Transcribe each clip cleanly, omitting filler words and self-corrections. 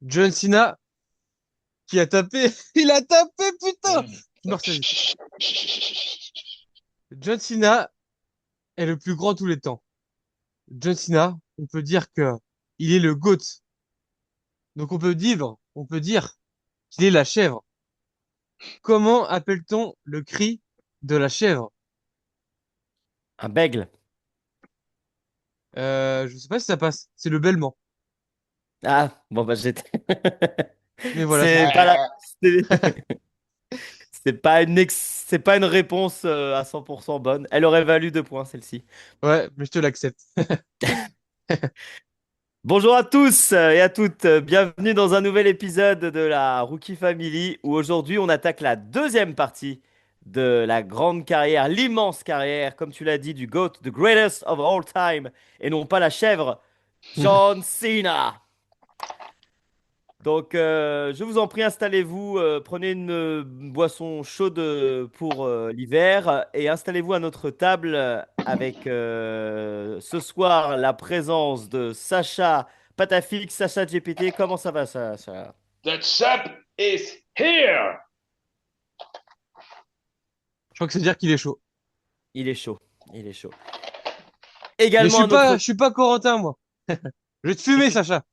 John Cena qui a tapé. Il a tapé, putain! Mm. Je me ressaisis. John Cena est le plus grand de tous les temps. John Cena, on peut dire que il est le GOAT. Donc on peut dire qu'il est la chèvre. Comment appelle-t-on le cri de la chèvre? Un bègle. Je sais pas si ça passe. C'est le bêlement. Ah, bon, bah j'étais. Mais voilà, c'est C'est tout. pas la... c'est c'est pas une réponse à 100% bonne. Elle aurait valu 2 points, celle-ci. Ouais, mais je te l'accepte. Bonjour à tous et à toutes. Bienvenue dans un nouvel épisode de la Rookie Family où aujourd'hui on attaque la deuxième partie de la grande carrière, l'immense carrière, comme tu l'as dit, du GOAT, the greatest of all time, et non pas la chèvre, John Cena. Donc, je vous en prie, installez-vous, prenez une boisson chaude pour l'hiver et installez-vous à notre table avec ce soir la présence de Sacha Patafix, Sacha GPT. Comment ça va, Sacha? The chap is here! Je crois que c'est dire qu'il est chaud. Il est chaud, il est chaud. Mais Également à notre... je suis pas Corentin, moi. Je vais te fumer, Sacha.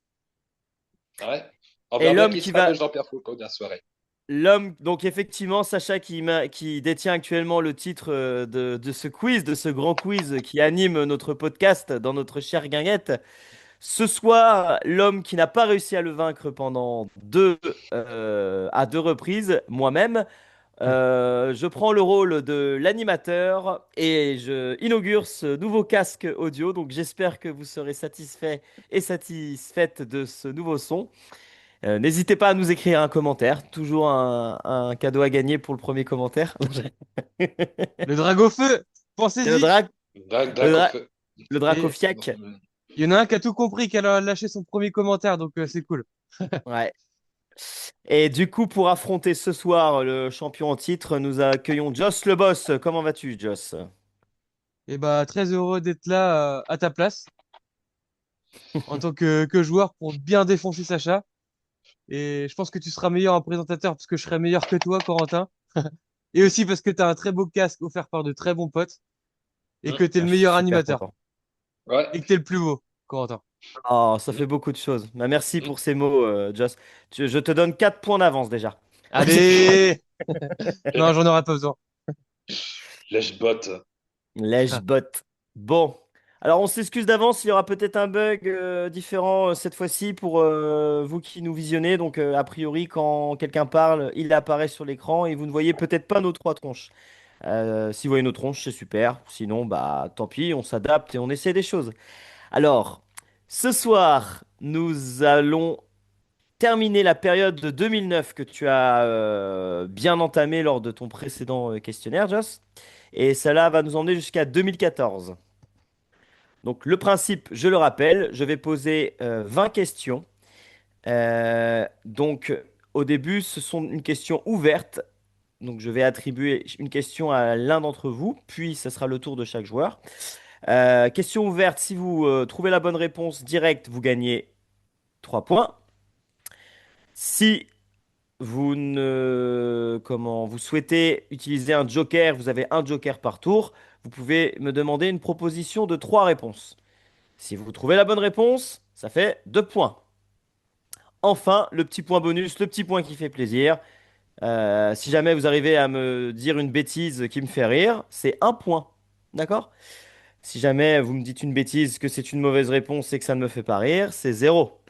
Ouais. On Et verra bien l'homme qui qui sera le va... Jean-Pierre Foucault de la soirée. L'homme, donc effectivement, Sacha qui détient actuellement le titre de ce quiz, de ce grand quiz qui anime notre podcast dans notre chère guinguette. Ce soir, l'homme qui n'a pas réussi à le vaincre pendant à deux reprises, moi-même, je prends le rôle de l'animateur et je inaugure ce nouveau casque audio. Donc j'espère que vous serez satisfait et satisfaite de ce nouveau son. N'hésitez pas à nous écrire un commentaire. Toujours un cadeau à gagner pour le premier commentaire. Le dragon feu, Le pensez-y. drac, le, Drac au dra- feu. le Et dracofiac. il y en a un qui a tout compris, qui a lâché son premier commentaire, donc c'est cool. Ouais. Et du coup, pour affronter ce soir le champion en titre, nous accueillons Joss le boss. Comment vas-tu, Joss? Et bah, très heureux d'être là à ta place, en tant que joueur, pour bien défoncer Sacha. Et je pense que tu seras meilleur en présentateur, parce que je serai meilleur que toi, Corentin. Et aussi parce que tu as un très beau casque offert par de très bons potes, et que tu es Ah, le je suis meilleur super animateur, content. Ouais. et que tu es le plus beau, Corentin. Oh, ça Mm. fait beaucoup de choses. Bah, merci Mm. pour ces mots, Joss. Je te donne 4 points d'avance déjà. Allez! Non, j'en aurais pas besoin. Lèche-botte. Lèche-bot. Bon. Alors, on s'excuse d'avance, il y aura peut-être un bug différent cette fois-ci pour vous qui nous visionnez. Donc, a priori, quand quelqu'un parle, il apparaît sur l'écran et vous ne voyez peut-être pas nos trois tronches. Si vous voyez nos tronches, c'est super. Sinon, bah, tant pis, on s'adapte et on essaie des choses. Alors, ce soir, nous allons terminer la période de 2009 que tu as bien entamée lors de ton précédent questionnaire, Joss. Et cela va nous emmener jusqu'à 2014. Donc, le principe, je le rappelle, je vais poser 20 questions. Donc, au début, ce sont une question ouverte. Donc, je vais attribuer une question à l'un d'entre vous, puis ce sera le tour de chaque joueur. Question ouverte, si vous trouvez la bonne réponse directe, vous gagnez 3 points. Si vous souhaitez utiliser un joker, vous avez un joker par tour, vous pouvez me demander une proposition de 3 réponses. Si vous trouvez la bonne réponse, ça fait 2 points. Enfin, le petit point bonus, le petit point qui fait plaisir. Si jamais vous arrivez à me dire une bêtise qui me fait rire, c'est un point. D'accord? Si jamais vous me dites une bêtise, que c'est une mauvaise réponse et que ça ne me fait pas rire, c'est zéro.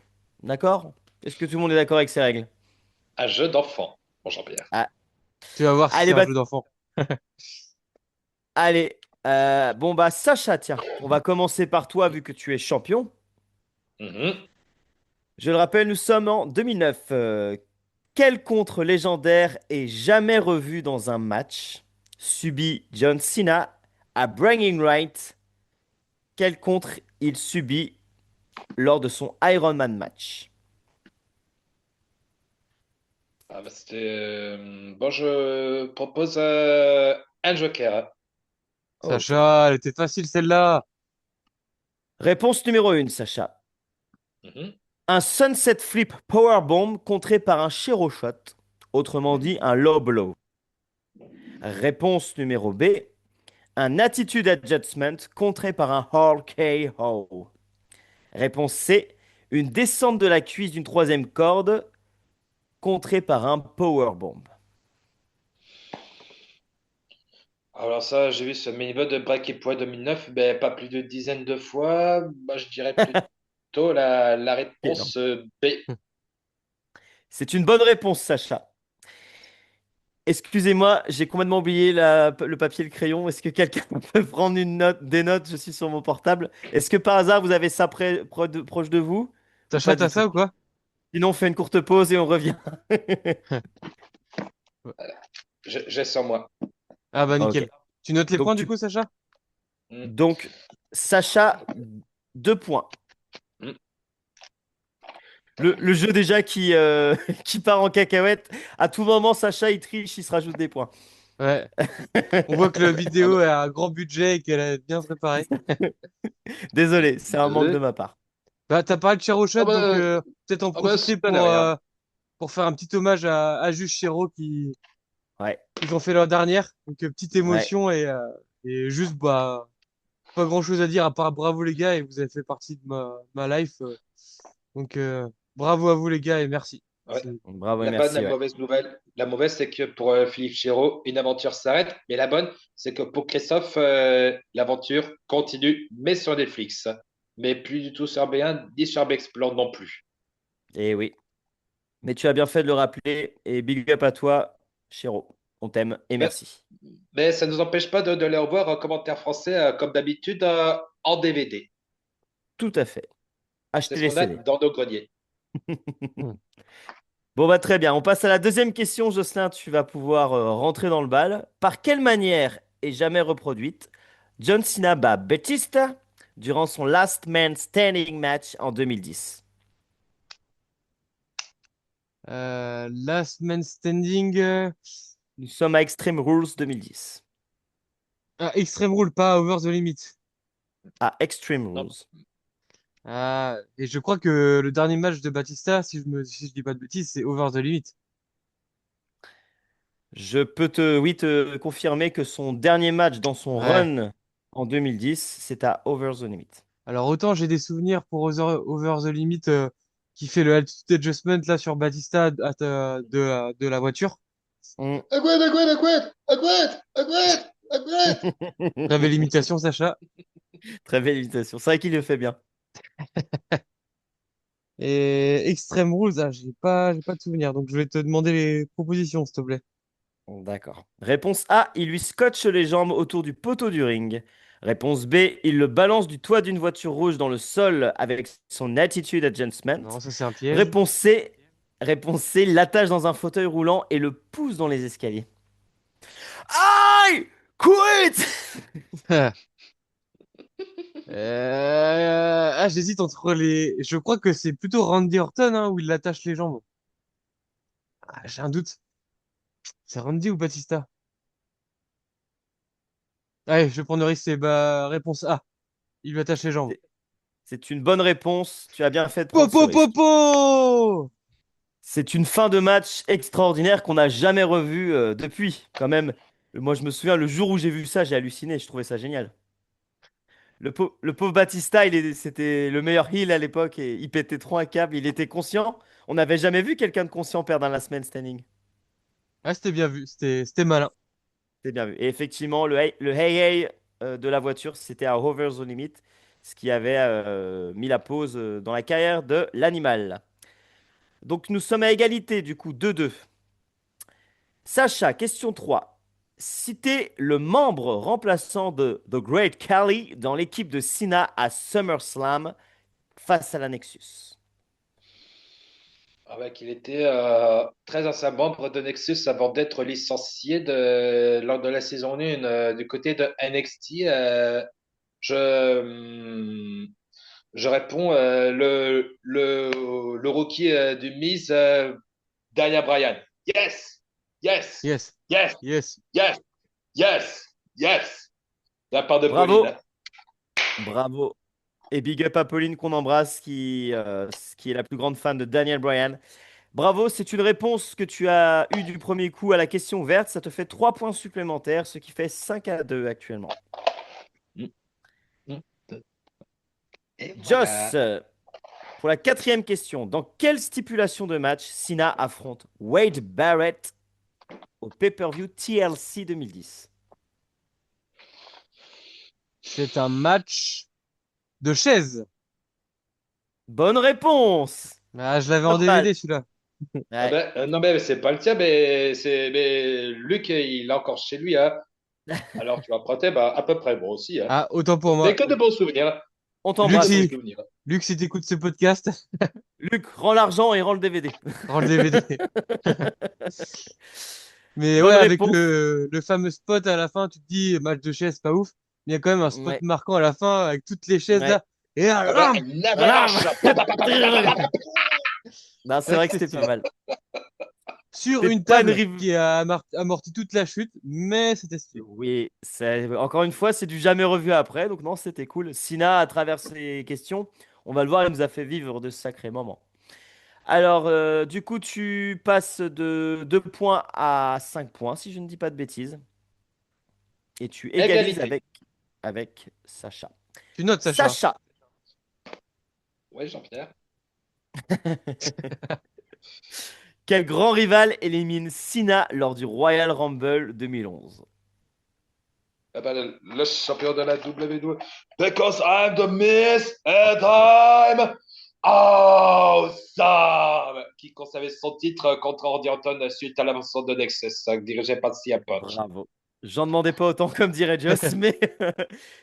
D'accord? Est-ce que tout le monde est d'accord avec ces règles? Un jeu d'enfant, mon Jean-Pierre. Ah, Tu vas voir si c'est allez, un bah, jeu d'enfant. allez. Bon, bah, Sacha, tiens, on va commencer par toi vu que tu es champion. Mhm. Je le rappelle, nous sommes en 2009. Quel contre légendaire est jamais revu dans un match subit John Cena à Bragging Right? Quel contre il subit lors de son Iron Man match? Ah, bah, c'était. Bon, je propose un joker. Ok. Sacha, elle était facile celle-là. Réponse numéro 1, Sacha. Mhm. Un Sunset Flip Powerbomb contré par un Shiro Shot, autrement dit un low blow. Réponse numéro B. Un Attitude Adjustment contré par un Hall KO. Réponse C. Une descente de la cuisse d'une troisième corde contrée par un Powerbomb. Alors ça, j'ai vu ce mini-bot de Breaking Point 2009, ben, pas plus de dizaines de fois. Bah, je dirais plutôt la Excellent. réponse B. C'est une bonne réponse, Sacha. Excusez-moi, j'ai complètement oublié le papier et le crayon. Est-ce que quelqu'un peut prendre des notes? Je suis sur mon portable. Est-ce que par hasard, vous avez ça proche de vous ou Sacha, pas t'as du tout? ça ou quoi? Sinon, on fait une courte pause et on revient. J'ai sur moi. Ah bah Ok. nickel. Tu notes les Donc, points du coup, Sacha? Mm, donc Sacha, 2 points. mm. Le jeu déjà qui part en cacahuète. À tout moment, Sacha, il triche, il se rajoute des points. Ouais. On voit que la Ah vidéo bah, a un grand budget et qu'elle est bien préparée. Désolé, c'est un manque de désolé. ma part. Bah, t'as parlé de Chiro Shot, Ah donc bah, peut-être en ah bah, profiter ça n'est rien. pour faire un petit hommage à Juste Chiro qui Ouais, ils ont fait leur dernière. Donc petite ouais. émotion et juste bah pas grand-chose à dire à part bravo les gars et vous avez fait partie de ma life. Donc bravo à vous les gars et merci. Ouais. Bravo et La bonne, la merci, ouais. mauvaise nouvelle. La mauvaise, c'est que pour Philippe Chéreau, une aventure s'arrête. Mais la bonne, c'est que pour Christophe, l'aventure continue, mais sur Netflix. Mais plus du tout sur B1, ni sur B-Explore non plus. Et oui. Mais tu as bien fait de le rappeler et big up à toi, Chéro. On t'aime et Mais, merci. mais ça ne nous empêche pas de les revoir en commentaire français, comme d'habitude, en DVD. Tout à fait. C'est Achetez ce les qu'on a CD. dans nos greniers. Hmm. Bon, bah très bien. On passe à la deuxième question, Jocelyn. Tu vas pouvoir rentrer dans le bal. Par quelle manière est jamais reproduite John Cena bat Batista durant son Last Man Standing match en 2010? Last Man Standing. Nous sommes à Extreme Rules 2010. Ah, Extreme Rule, pas Over the Limit. À Extreme Non. Rules. Ah, et je crois que le dernier match de Batista, si je dis pas de bêtises, c'est Over the Limit. Je peux oui, te confirmer que son dernier match dans son Ouais. run en 2010, c'est à Over the Limit. Alors autant j'ai des souvenirs pour Over the Limit qui fait le altitude adjustment là sur Batista de la voiture. Mm. Agouette, agouette, agouette, agouette, agouette, agouette. Très belle imitation, Sacha. Très belle invitation. C'est vrai qu'il le fait bien. Et Extreme Rules, ah, j'ai pas de souvenirs. Donc je vais te demander les propositions, s'il te plaît. D'accord. Réponse A, il lui scotche les jambes autour du poteau du ring. Réponse B, il le balance du toit d'une voiture rouge dans le sol avec son attitude adjustment. Non, ça c'est un piège. Réponse C, réponse C, l'attache dans un fauteuil roulant et le pousse dans les escaliers. I quit! Ah, j'hésite entre les. Je crois que c'est plutôt Randy Orton hein, où il attache les jambes. Ah, j'ai un doute. C'est Randy ou Batista? Allez, je vais prendre le risque. C'est bah, réponse A. Il lui attache les jambes. C'est c'est une bonne réponse. Tu as bien fait de prendre ce Popo risque. popo! C'est une fin de match extraordinaire qu'on n'a jamais revue depuis. Quand même, moi je me souviens, le jour où j'ai vu ça, j'ai halluciné. Je trouvais ça génial. Le pauvre Batista, c'était le meilleur heel à l'époque et il pétait trop un câble. Il était conscient. On n'avait jamais vu quelqu'un de conscient perdre un last man standing. Ah, c'était bien vu. C'était malin. C'est bien vu. Et effectivement, le hey hey de la voiture, c'était à Over the Limit, ce qui avait mis la pause dans la carrière de l'animal. Donc nous sommes à égalité, du coup, 2-2. Sacha, question 3. Citez le membre remplaçant de The Great Khali dans l'équipe de Cena à SummerSlam face à la Nexus. Avec, il était très ancien membre de Nexus avant d'être licencié lors de la saison 1 du côté de NXT. Je, je réponds le rookie du Miz, Daniel Bryan. Yes, yes, Yes. yes, Yes. yes, yes, yes. De la part de Pauline. Bravo, bravo. Et big up à Pauline qu'on embrasse, qui est la plus grande fan de Daniel Bryan. Bravo, c'est une réponse que tu as eue du premier coup à la question verte. Ça te fait 3 points supplémentaires, ce qui fait 5-2 actuellement. Mm, mm. Et Joss, voilà. pour la quatrième question, dans quelle stipulation de match Cena affronte Wade Barrett au pay-per-view TLC 2010? C'est un match de chaises. Bonne réponse! Ah, je l'avais en Pas mal. DVD celui-là. Ah Ouais. ben, non, mais c'est pas le tien, mais Luc, il est encore chez lui. Hein. Alors, tu vas prêter bah, à peu près bon aussi. Hein. Ah, autant pour Mais moi. que de bons souvenirs. On Que Luc, de bons t'embrasse. si, souvenirs. Luc, si t'écoutes ce podcast, Luc, rends l'argent et rends le DVD. rends le DVD. Mais ouais, Bonne avec réponse. le fameux spot à la fin, tu te dis match de chaises, pas ouf. Mais il y a quand même un spot Ouais. marquant à la fin avec toutes les chaises Ouais. là. Et là, Ah ben, ram, ram. Navache. Non, C'est c'est vrai que vrai que c'était c'était pas stylé. mal. Sur C'est une pas une table rive. qui a amorti toute la chute, mais c'était stylé. Oui, encore une fois, c'est du jamais revu après. Donc non, c'était cool. Sina, à travers ses questions, on va le voir, il nous a fait vivre de sacrés moments. Alors, du coup, tu passes de 2 points à 5 points, si je ne dis pas de bêtises. Et tu égalises Égalité. avec Sacha. Tu notes, Sacha. Sacha, Ouais, Jean-Pierre. quel grand rival élimine Sina lors du Royal Rumble 2011? Ah ben, le champion de la WWE. Because I'm the Miss and I'm awesome! Qui conservait son titre contre Randy Orton suite à l'avancement de Nexus, dirigé par CM Punk. Bravo. J'en demandais pas autant, comme dirait Joss, mais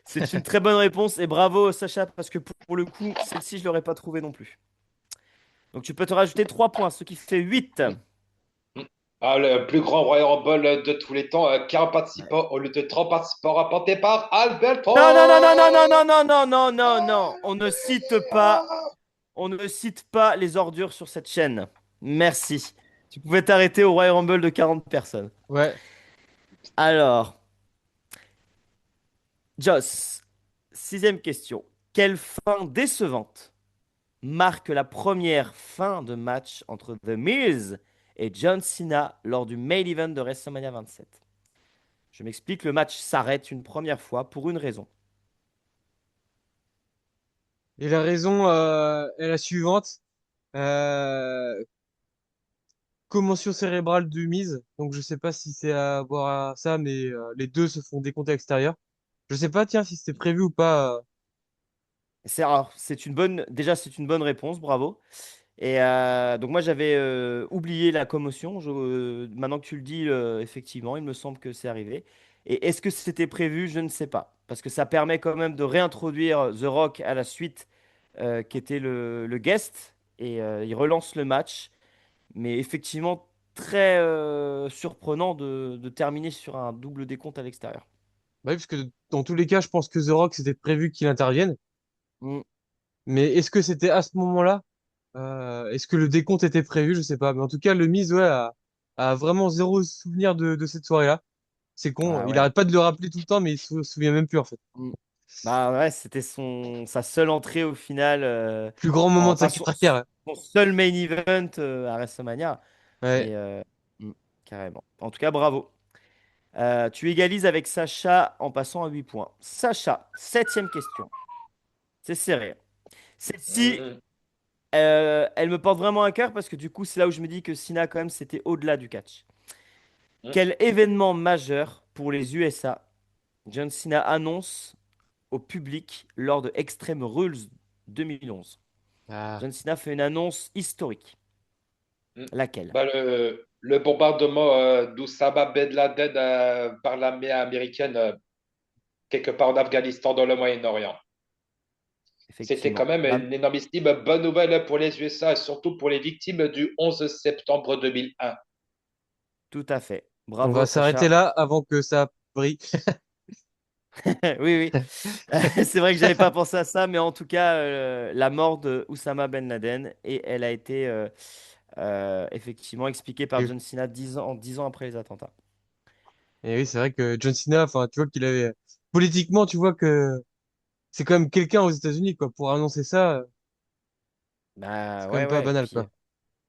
c'est une très bonne réponse. Et bravo, Sacha, parce que pour le coup, celle-ci, je l'aurais pas trouvée non plus. Donc tu peux te rajouter 3 points, ce qui fait 8. Mm. Mm. Ah, le plus grand Royal Rumble de tous les temps, 40 participants au lieu de 30 participants rapportés par Alberto! Non, non, non, non, non, non, non, non, non, non, non, non. On ne cite pas les ordures sur cette chaîne. Merci. Tu pouvais t'arrêter au Royal Rumble de 40 personnes. Ouais. Alors, Joss, sixième question. Quelle fin décevante marque la première fin de match entre The Miz et John Cena lors du main event de WrestleMania 27? Je m'explique, le match s'arrête une première fois pour une raison. Et la raison est la suivante. Euh, Commotion cérébrale de mise. Donc je sais pas si c'est à voir à ça, mais les deux se font décompter à l'extérieur. Je sais pas, tiens, si c'était prévu ou pas. Déjà, c'est une bonne réponse, bravo. Et donc moi j'avais oublié la commotion. Maintenant que tu le dis, effectivement, il me semble que c'est arrivé. Et est-ce que c'était prévu? Je ne sais pas. Parce que ça permet quand même de réintroduire The Rock à la suite, qui était le guest. Et il relance le match. Mais effectivement, très surprenant de terminer sur un double décompte à l'extérieur. Bah oui, parce que dans tous les cas, je pense que The Rock, c'était prévu qu'il intervienne. Mm. Mais est-ce que c'était à ce moment-là? Est-ce que le décompte était prévu? Je sais pas. Mais en tout cas, le Miz, ouais, a vraiment zéro souvenir de cette soirée-là. C'est con. Ah Il ouais. arrête pas de le rappeler tout le temps, mais il se souvient même plus, en fait. Mm. Bah ouais, c'était sa seule entrée au final. Plus grand moment de sa Enfin, carrière. Hein. son seul main event à WrestleMania. Ouais. Et mm, carrément. En tout cas, bravo. Tu égalises avec Sacha en passant à 8 points. Sacha, septième question. C'est serré. Celle-ci, Mm. elle me porte vraiment à cœur parce que du coup, c'est là où je me dis que Cena, quand même, c'était au-delà du catch. Mm. Quel événement majeur pour les USA John Cena annonce au public lors de Extreme Rules 2011? Ah. John Cena fait une annonce historique. Mm. Laquelle? Bah, le bombardement d'Oussama Ben Laden par l'armée américaine quelque part en Afghanistan dans le Moyen-Orient. C'était quand Effectivement. même Bah, une énormissime bonne nouvelle pour les USA et surtout pour les victimes du 11 septembre 2001. tout à fait. On Bravo, va s'arrêter Sacha. là avant que ça brille. Oui, oui. C'est vrai que j'avais pas pensé à ça, mais en tout cas, la mort de Oussama Ben Laden, et elle a été effectivement expliquée par Et, John Cena 10 ans après les attentats. et oui, c'est vrai que John Cena, enfin, tu vois qu'il avait, politiquement, tu vois que c'est quand même quelqu'un aux États-Unis, quoi. Pour annoncer ça, c'est Bah quand même ouais, pas ouais. Et banal, puis, quoi.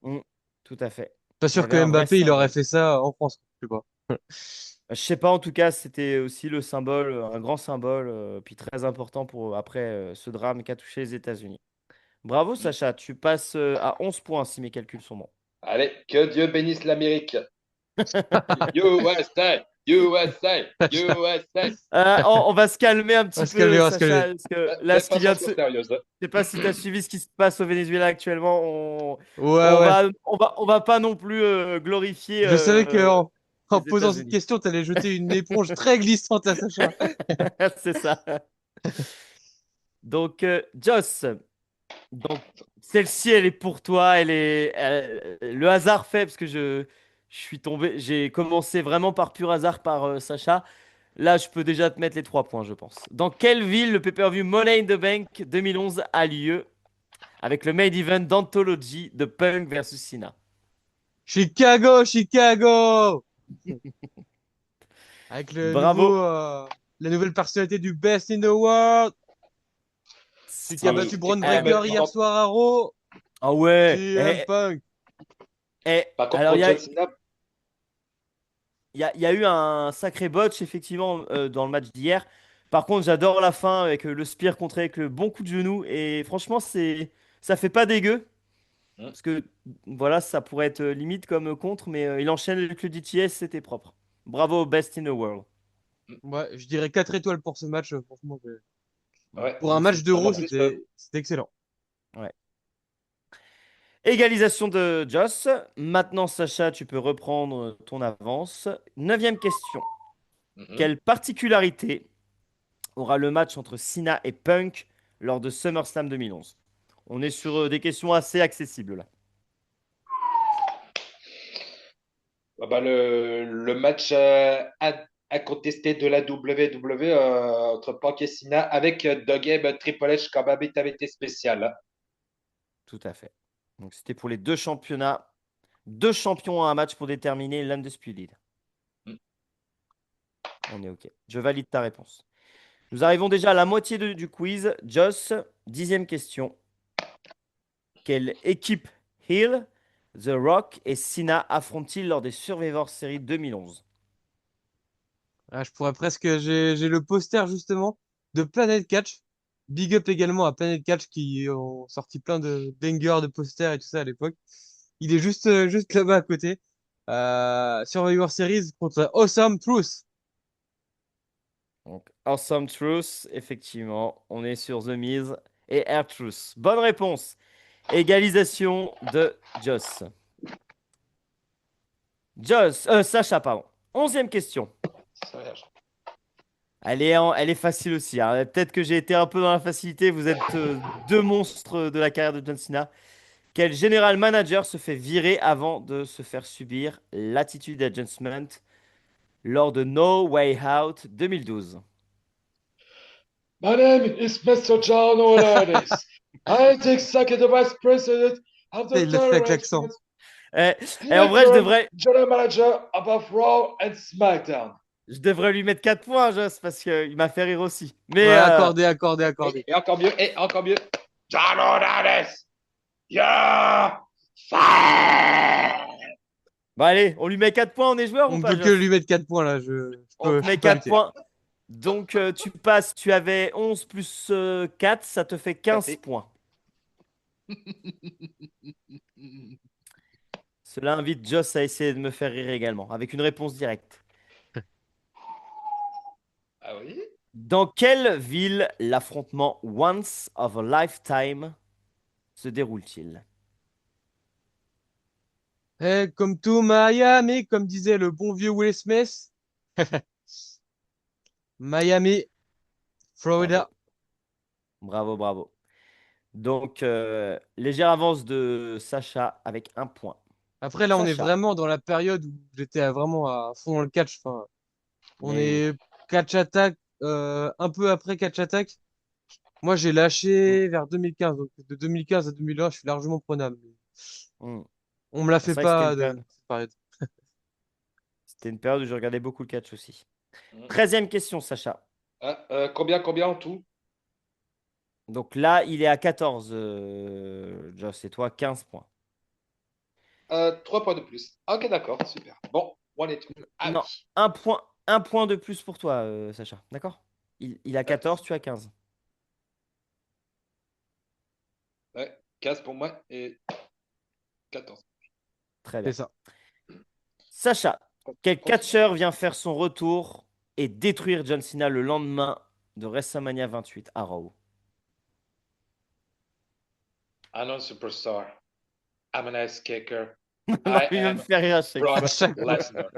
mm, tout à fait. Pas Il y sûr avait que un vrai Mbappé, il aurait symbole. fait ça en France, je sais pas. Je sais pas, en tout cas, c'était aussi le symbole, un grand symbole, puis très important pour après ce drame qui a touché les États-Unis. Bravo, Sacha, tu passes à 11 points si mes calculs sont bons. Allez, que Dieu bénisse l'Amérique. USA, USA, USA. On va se calmer un On va petit se calmer, peu, on va se Sacha, calmer. parce que là, Faites ce qui pas vient sur de ce se... sérieuse. Je sais pas si tu as suivi ce qui se passe au Venezuela actuellement. Ouais, ouais. On va pas non plus glorifier Je savais que en les posant cette États-Unis. question, t'allais jeter une éponge très glissante à Sacha. C'est ça. Donc, Joss, donc celle-ci, elle est pour toi. Le hasard fait parce que je suis tombé. J'ai commencé vraiment par pur hasard par Sacha. Là, je peux déjà te mettre les 3 points, je pense. Dans quelle ville le pay-per-view Money in the Bank 2011 a lieu avec le main event d'Anthology de Punk versus Cena? Chicago, Chicago! Avec Bravo. la nouvelle personnalité du Best in the World, celui qui a battu Braun Ah, mais Breaker hier soir à Raw, Ah ouais. CM Punk. Eh, par contre, alors, pour John Cena, il y a eu un sacré botch, effectivement, dans le match d'hier. Par contre, j'adore la fin avec le spear contré avec le bon coup de genou. Et franchement, ça fait pas dégueu. hmm, Parce que, voilà, ça pourrait être limite comme contre, mais il enchaîne avec le DTS, c'était propre. Bravo, best in the world. Ouais, je dirais 4 étoiles pour ce match. Franchement, ouais, pour un match même en d'Euro, plus, c'était excellent. Ouais. Égalisation de Joss. Maintenant, Sacha, tu peux reprendre ton avance. Neuvième question. mhm. Quelle particularité aura le match entre Cena et Punk lors de SummerSlam 2011? On est sur des questions assez accessibles là. Ah bah, le match incontesté de la WWE entre Punk et Cena avec Doug Gabe, Triple H comme invité spécial. Tout à fait. Donc c'était pour les deux championnats. Deux champions à un match pour déterminer l'Undisputed. Hmm. On est OK. Je valide ta réponse. Nous arrivons déjà à la moitié du quiz. Joss, 10e question. Quelle équipe Hill, The Rock et Cena affrontent-ils lors des Survivor Series 2011? Ah, je pourrais presque, j'ai le poster justement de Planet Catch. Big up également à Planet Catch qui ont sorti plein de bangers de posters et tout ça à l'époque. Il est juste là-bas à côté. Survivor Series contre Awesome Truth. Donc, Awesome Truth, effectivement, on est sur The Miz et Air Truth. Bonne réponse. Égalisation de Joss. Sacha, pardon. 11e question. Elle est facile aussi, hein. Peut-être que j'ai été un peu dans la facilité. Vous êtes deux monstres de la carrière de John Cena. Quel général manager se fait virer avant de se faire subir l'attitude adjustment lors de No Way Out 2012? My name is Mr. John Laurinaitis. I am the executive vice president of the Il l'a fait Total avec l'accent. Arrangements, Eh, the en vrai, interim general manager above Raw and SmackDown. je devrais lui mettre 4 points, Joss, parce qu'il m'a fait rire aussi. Ouais, Mais accordé, accordé, accordé. Et encore mieux, John Laurinaitis. Yeah! Fire! bon, allez, on lui met 4 points, on est joueur ou On ne pas, peut que Joss? lui mettre 4 points là, On te je met peux pas 4 arrêter. points. Donc, tu passes, tu avais 11 plus 4, ça te fait 15 points. Cela invite Joss à essayer de me faire rire également, avec une réponse directe. Ah oui? Dans quelle ville l'affrontement Once of a Lifetime se déroule-t-il? Comme tout Miami, comme disait le bon vieux Will Smith. Miami, Bravo, Florida. bravo, bravo. Donc, légère avance de Sacha avec un point. Après, là, on est Sacha, vraiment dans la période où j'étais vraiment à fond dans le catch. Enfin, on mais oui. est catch attack, un peu après catch attack. Moi, j'ai Mm, lâché vers 2015. Donc, de 2015 à 2020, je suis largement prenable. mm. On me la C'est fait vrai que pas de cette période. c'était une période où je regardais beaucoup le catch aussi. Mm. 13e question, Sacha. Combien en tout? Donc là, il est à 14, Joss, et toi, 15 points. 3 points de plus. Ok, d'accord, super. Bon, one et tout. Ah Non, oui. un point de plus pour toi, Sacha. D'accord? Il a Ouais, 14, tu as 15. ouais, 15 pour moi et 14. Très C'est bien. ça. Sacha, quel Continue. catcheur vient faire son retour et détruire John Cena le lendemain de WrestleMania 28 à Raw? I'm not a superstar. I'm an ice kicker. Non, I il va me am faire rire à chaque À fois. Brock chaque fois. Lesnar.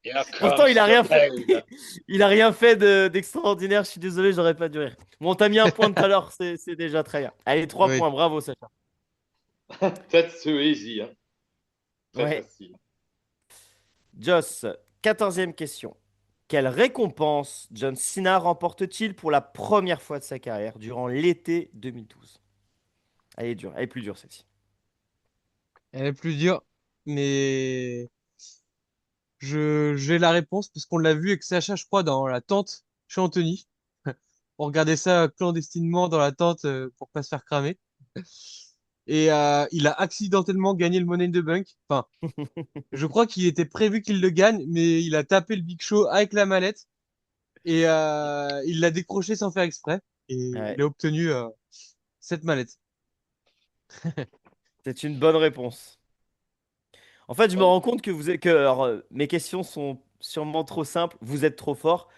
Here Pourtant, il comes a the rien fait. pain. Il a rien fait d'extraordinaire. Je suis désolé, j'aurais pas dû rire. Bon, t'as mis un point tout à l'heure, c'est déjà très bien. Allez, 3 Oui. points, bravo, Sacha. That's too easy, hein. Très Ouais. facile. Joss, 14e question. Quelle récompense John Cena remporte-t-il pour la première fois de sa carrière durant l'été 2012? Elle est dure, elle est plus dure celle-ci. Elle est plus dure, mais j'ai la réponse parce qu'on l'a vu avec Sacha, je crois, dans la tente chez Anthony. On regardait ça clandestinement dans la tente pour pas se faire cramer. Et il a accidentellement gagné le Money in the Bank. Enfin, je crois qu'il était prévu qu'il le gagne, mais il a tapé le Big Show avec la mallette et il l'a décroché sans faire exprès. Et il Ouais, a obtenu cette mallette. c'est une bonne réponse. En fait, je me Bonne rends réponse. compte que alors, mes questions sont sûrement trop simples, vous êtes trop fort,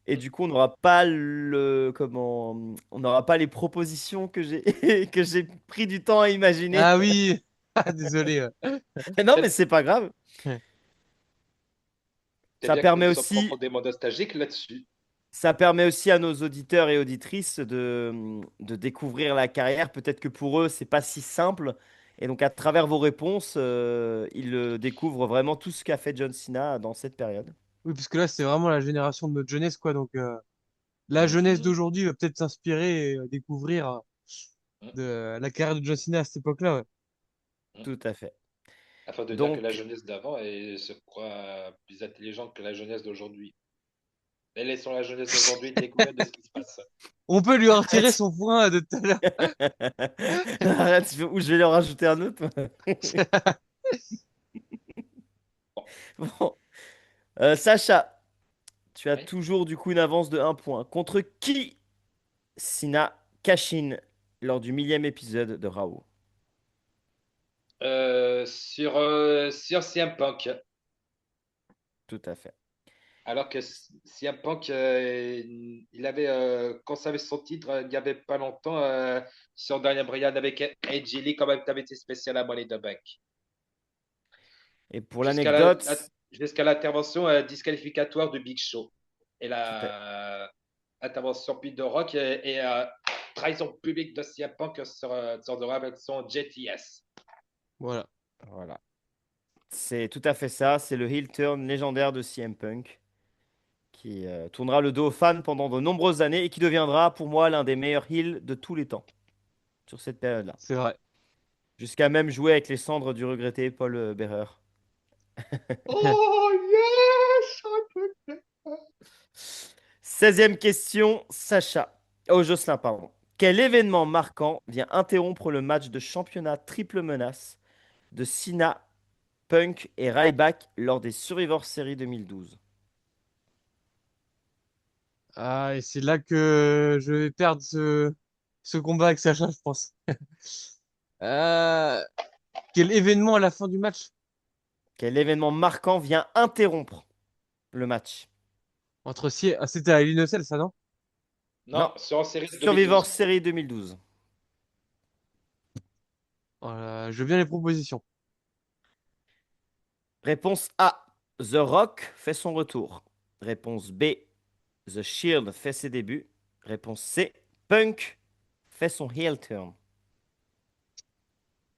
et du coup, on n'aura pas on n'aura pas les propositions que j'ai que j'ai pris du temps à imaginer. Ah oui, ah, désolé. Non, mais C'est c'est pas grave. c'est Ça bien que permet nous sommes aussi profondément nostalgiques là-dessus. Ça permet aussi à nos auditeurs et auditrices de découvrir la carrière. Peut-être que pour eux, c'est pas si simple. Et donc, à travers vos réponses, ils découvrent vraiment tout ce qu'a fait John Cena dans cette période. Oui, parce que là, c'est vraiment la génération de notre jeunesse, quoi. Donc, la jeunesse Mhm, d'aujourd'hui va peut-être s'inspirer et découvrir mhm, de la carrière de John Cena à cette époque-là, ouais. mhm. Tout à fait. Afin de dire que la Donc, jeunesse d'avant se croit plus intelligente que la jeunesse d'aujourd'hui. Mais laissons la jeunesse d'aujourd'hui découvrir de ce qui se passe. On peut lui retirer arrête. son point de tout à l'heure. Arrête, ou je vais leur rajouter un autre. Bon, Bon. Sacha, tu as oui. toujours du coup une avance de 1 point. Contre qui Cena cash-in lors du 1000e épisode de Raw? Sur CM Punk, Tout à fait. alors que CM Punk, il avait conservé son titre il n'y avait pas longtemps sur Daniel Bryan avec AJ Lee, quand même, qui avait été spécial à Money in the Bank. Et pour Jusqu'à l'anecdote, jusqu'à l'intervention disqualificatoire de Big Show. Et tout à, la intervention puis de Rock et trahison publique de CM Punk sur The Raw avec son JTS. Voilà. voilà. C'est tout à fait ça. C'est le heel turn légendaire de CM Punk qui tournera le dos aux fans pendant de nombreuses années et qui deviendra pour moi l'un des meilleurs heels de tous les temps sur cette période-là. C'est vrai. Jusqu'à même jouer avec les cendres du regretté Paul Bearer. Oh yes! 16e question, Sacha. Oh, Jocelyn, pardon. Quel événement marquant vient interrompre le match de championnat triple menace de Cena, Punk et Ryback lors des Survivor Series 2012? Ah, et c'est là que je vais perdre ce combat avec Sacha, je pense. Euh, quel événement à la fin du match? Quel événement marquant vient interrompre le match? Ah, c'était à l'Inocel, ça, non? Non, Non, sur en série de Survivor 2012. Series 2012. Je veux bien les propositions. Réponse A. The Rock fait son retour. Réponse B. The Shield fait ses débuts. Réponse C. Punk fait son heel turn.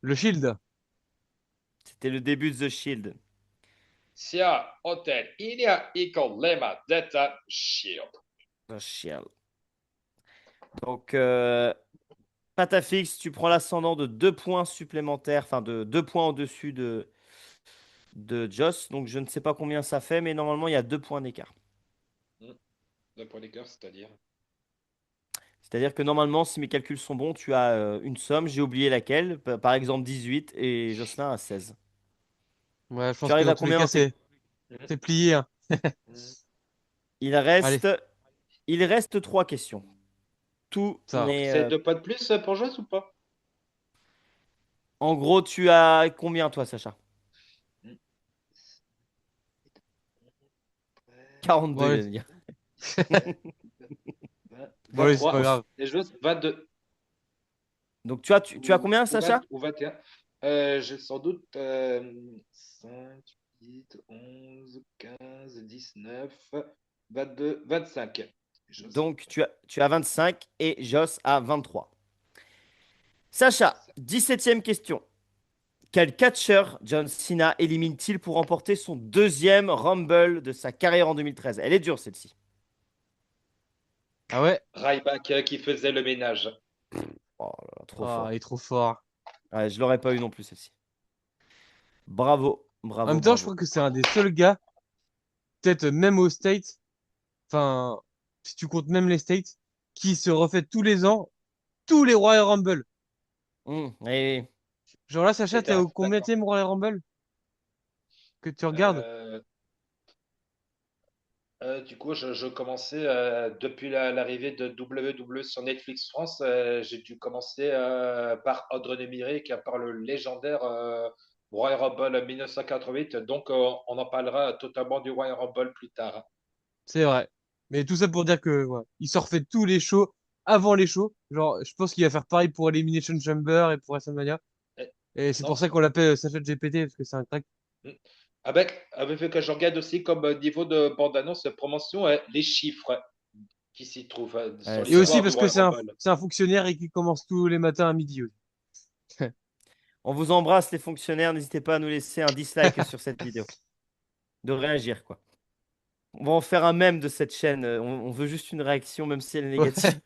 Le Shield. C'était le début de The Shield. Sia, Hotel, Ilia, Icon, Lema, Delta, Shield. The Shield. Donc, Patafix, tu prends l'ascendant de 2 points supplémentaires, enfin de 2 points au-dessus de Joss. Donc, je ne sais pas combien ça fait, mais normalement, il y a 2 points d'écart. Le point d'écart, c'est-à-dire. C'est-à-dire que normalement, si mes calculs sont bons, tu as une somme, j'ai oublié laquelle, par exemple 18 et Jocelyn a 16. Ouais, je Tu pense que arrives dans à tous les combien cas, dans tes... Mhm. c'est plié, hein. Mhm. Il Allez, reste, il reste 3 questions. Tout ça va. n'est... C'est 2 points de plus pour Joss ou pas? En gros, tu as combien toi, Sacha? Mhm. 42, Bon, il allez. va me dire. 17, 20, Bon, allez, c'est 23. pas grave. Et Joss, 22. Donc tu as combien, Sacha? Ou 21. J'ai sans doute 5, 8, 11, 15, 19, 22, 25. Joss. Donc tu as 25 et Joss a 23. Sacha, 17e question. Quel catcheur John Cena élimine-t-il pour remporter son deuxième Rumble de sa carrière en 2013? Elle est dure celle-ci. Ah ouais? Ryback qui faisait le ménage. Oh là là, trop Ah, il fort. est trop fort. Ouais, je l'aurais pas eu non plus celle-ci. Bravo, En bravo, même temps, je bravo. crois que c'est un des seuls gars, peut-être même aux States, enfin, si tu comptes même les States, qui se refait tous les ans tous les Royal Rumble. Et Genre là, Sacha, C'était t'es au d'accord. combienième Royal Rumble que tu regardes? Euh, du coup, je commençais depuis l'arrivée de WWE sur Netflix France. J'ai dû commencer par Audrey Nemiré, qui a par le légendaire Royal Rumble 1988. Donc, on en parlera totalement du Royal Rumble plus tard. C'est vrai. Mais tout ça pour dire que, ouais, il se refait tous les shows avant les shows. Genre, je pense qu'il va faire pareil pour Elimination Chamber et pour WrestleMania. Eh, Et c'est pour non. ça qu'on l'appelle Sacha GPT, parce que c'est un crack. Mm. Avec ce que je regarde aussi comme niveau de bande-annonce de promotion, les chiffres qui s'y trouvent sur ouais, Et c'est vrai. aussi l'histoire du parce que Royal Rumble. c'est un fonctionnaire et qui commence tous les matins à midi aussi. On vous embrasse les fonctionnaires. N'hésitez pas à nous laisser un dislike sur cette vidéo. De réagir, quoi. On va en faire un mème de cette chaîne. On veut juste une réaction, même si elle est négative.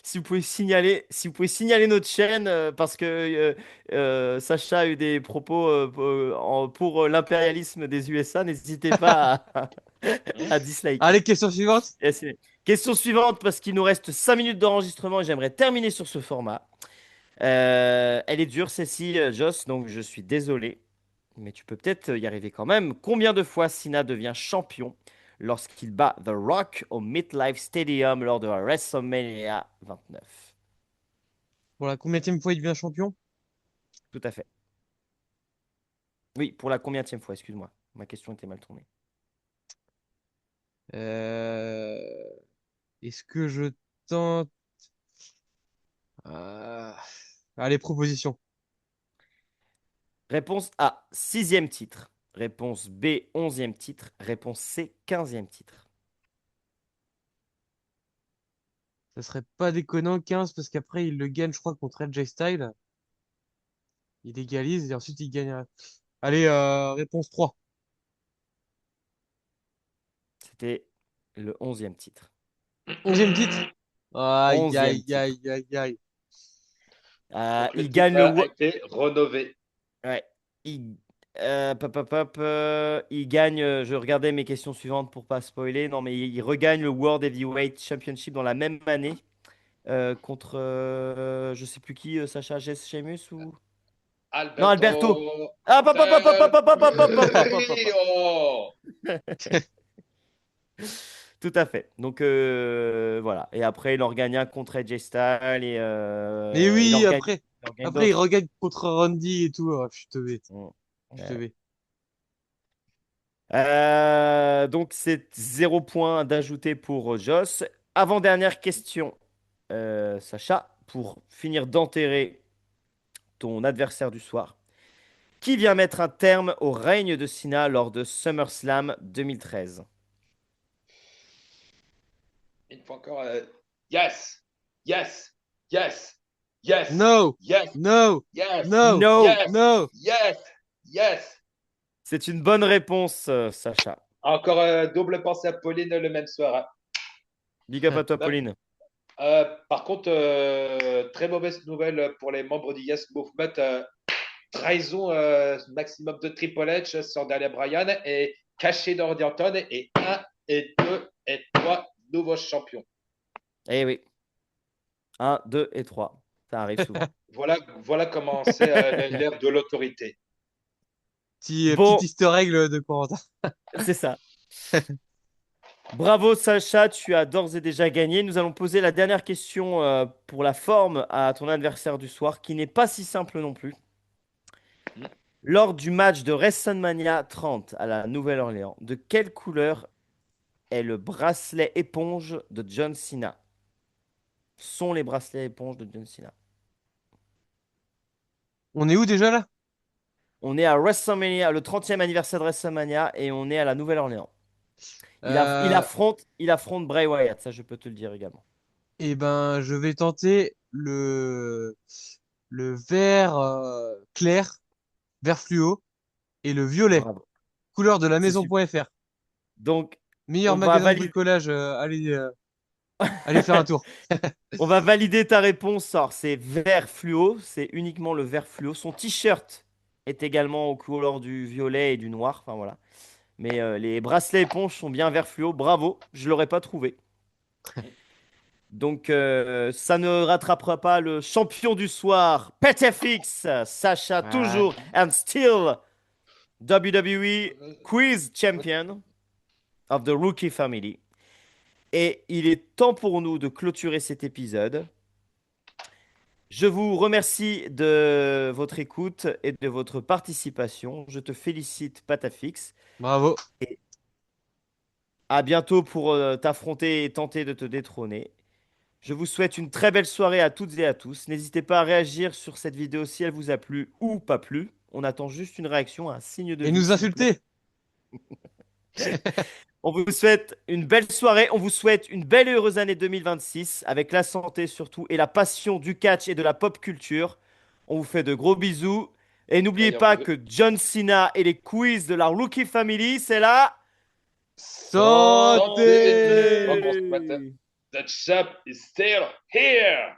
Si vous pouvez signaler notre chaîne, parce que Sacha a eu des propos pour l'impérialisme des USA, n'hésitez pas Hmm. à disliker. Allez, question suivante. Question suivante, parce qu'il nous reste 5 minutes d'enregistrement et j'aimerais terminer sur ce format. Elle est dure, celle-ci, Joss, donc je suis désolé, mais tu peux peut-être y arriver quand même. Combien de fois Cena devient champion lorsqu'il bat The Rock au MetLife Stadium lors de la WrestleMania 29? Pour la combienième fois il devient champion? Tout à fait. Oui, pour la combienième fois, excuse-moi. Ma question était mal tournée. Euh... Est-ce que je tente... Euh, Allez, proposition. Réponse A, sixième titre. Réponse B, onzième titre. Réponse C, quinzième titre. Ça serait pas déconnant 15 parce qu'après il le gagne, je crois, contre AJ Styles. Il égalise et ensuite il gagne. Allez, réponse 3. C'était le onzième titre. 11e titre? Aïe, Onzième aïe, titre. aïe, aïe, aïe. Euh, Donc le il gagne titre le... a été rénové. Ouais. Il, pop, pop, pop, il gagne. Je regardais mes questions suivantes pour pas spoiler. Non, mais il regagne le World Heavyweight Championship dans la même année contre je sais plus qui, Sacha Jess Sheamus ou non Alberto. Alberto Ah, pop, pop, pop, pop, Del pop, pop, pop, pop, pop, pop, pop, pop, pop. Rio. Tout à fait. Donc voilà. Et après, il en regagne un contre AJ Styles et Mais il en oui, regagne, après, il en regagne après il d'autres. regagne contre Randy et tout. Oh, je suis teubé. Mm. Je suis Ouais. teubé. Donc, c'est 0 point d'ajouter pour Joss. Avant-dernière question, Sacha, pour finir d'enterrer ton adversaire du soir. Qui vient mettre un terme au règne de Cena lors de SummerSlam 2013? Une fois encore, yes, yes, yes, yes, No! yes, No! yes, No! No! yes, No! yes, yes. C'est une bonne réponse, Sacha. Encore double pensée à Pauline le même soir, hein. Big up à toi, Bah, Pauline. par contre, très mauvaise nouvelle pour les membres du Yes Movement. Trahison maximum de Triple H sur Daniel Bryan et caché dans Randy Orton et 1 et 2 et 3 nouveaux champions. Eh oui. Un, 2 et 3. Ça arrive souvent. Voilà comment c'est l'ère de l'autorité. Petit Bon, easter egg de Corentin. c'est ça. Bravo Sacha, tu as d'ores et déjà gagné. Nous allons poser la dernière question pour la forme à ton adversaire du soir, qui n'est pas si simple non plus. Lors du match de WrestleMania 30 à la Nouvelle-Orléans, de quelle couleur est le bracelet éponge de John Cena? Sont les bracelets éponges de John Cena? On est où déjà là? On est à WrestleMania, le 30e anniversaire de WrestleMania, et on est à la Nouvelle-Orléans. Euh, Il affronte Bray Wyatt, ça je peux te le dire également. eh ben, je vais tenter le vert clair, vert fluo, et le violet, Bravo. couleur de la C'est super. maison.fr. Donc, Meilleur on va magasin de valider, bricolage, allez faire un tour. on va valider ta réponse. Alors, c'est vert fluo, c'est uniquement le vert fluo. Son t-shirt est également aux couleurs du violet et du noir. Enfin voilà. Mais les bracelets éponges sont bien vert fluo. Bravo, je l'aurais pas trouvé. Donc, ça ne rattrapera pas le champion du soir, PTFX, Sacha, Ah, toujours, and still WWE Quiz Champion of the Rookie Family. Et il est temps pour nous de clôturer cet épisode. Je vous remercie de votre écoute et de votre participation. Je te félicite, Patafix. bravo. Et à bientôt pour t'affronter et tenter de te détrôner. Je vous souhaite une très belle soirée à toutes et à tous. N'hésitez pas à réagir sur cette vidéo si elle vous a plu ou pas plu. On attend juste une réaction, un signe de Et vie, nous s'il vous plaît. insulter. On vous souhaite une belle soirée. On vous souhaite une belle et heureuse année 2026 avec la santé surtout et la passion du catch et de la pop culture. On vous fait de gros bisous. Et n'oubliez Meilleur pas vœu. que John Cena et les quiz de la Rookie Family, c'est là. Santé! Santé! Santé! Oh, grosse patate. The shop is still here!